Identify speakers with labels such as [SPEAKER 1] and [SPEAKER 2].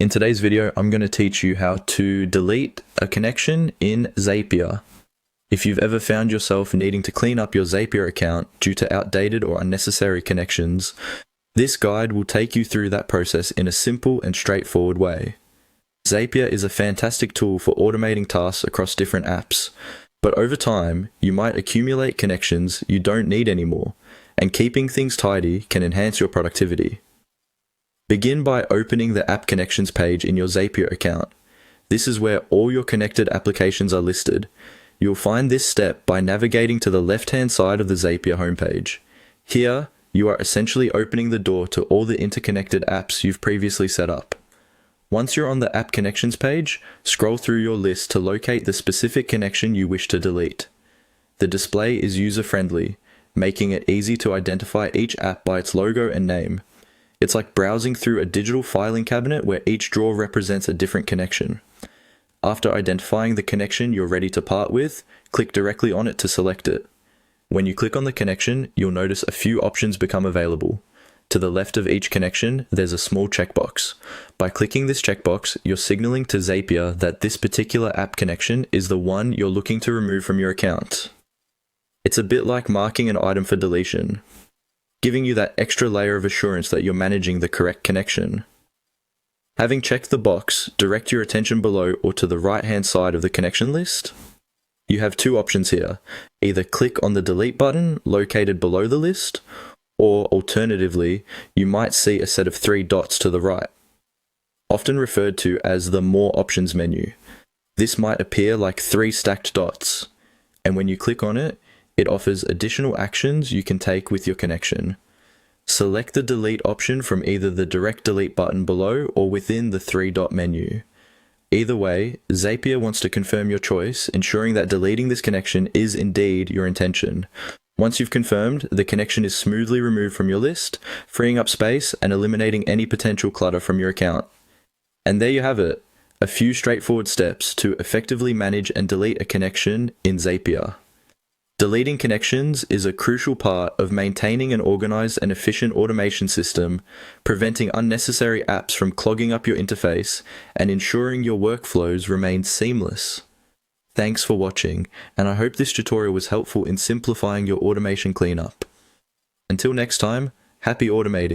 [SPEAKER 1] In today's video, I'm going to teach you how to delete a connection in Zapier. If you've ever found yourself needing to clean up your Zapier account due to outdated or unnecessary connections, this guide will take you through that process in a simple and straightforward way. Zapier is a fantastic tool for automating tasks across different apps, but over time, you might accumulate connections you don't need anymore, and keeping things tidy can enhance your productivity. Begin by opening the App Connections page in your Zapier account. This is where all your connected applications are listed. You'll find this step by navigating to the left-hand side of the Zapier homepage. Here, you are essentially opening the door to all the interconnected apps you've previously set up. Once you're on the App Connections page, scroll through your list to locate the specific connection you wish to delete. The display is user-friendly, making it easy to identify each app by its logo and name. It's like browsing through a digital filing cabinet where each drawer represents a different connection. After identifying the connection you're ready to part with, click directly on it to select it. When you click on the connection, you'll notice a few options become available. To the left of each connection, there's a small checkbox. By clicking this checkbox, you're signaling to Zapier that this particular app connection is the one you're looking to remove from your account. It's a bit like marking an item for deletion, giving you that extra layer of assurance that you're managing the correct connection. Having checked the box, direct your attention below or to the right-hand side of the connection list. You have two options here. Either click on the delete button located below the list, or alternatively, you might see a set of three dots to the right, often referred to as the More Options menu. This might appear like three stacked dots, and when you click on it, it offers additional actions you can take with your connection. Select the delete option from either the direct delete button below or within the three-dot menu. Either way, Zapier wants to confirm your choice, ensuring that deleting this connection is indeed your intention. Once you've confirmed, the connection is smoothly removed from your list, freeing up space and eliminating any potential clutter from your account. And there you have it, a few straightforward steps to effectively manage and delete a connection in Zapier. Deleting connections is a crucial part of maintaining an organized and efficient automation system, preventing unnecessary apps from clogging up your interface, and ensuring your workflows remain seamless. Thanks for watching, and I hope this tutorial was helpful in simplifying your automation cleanup. Until next time, happy automating.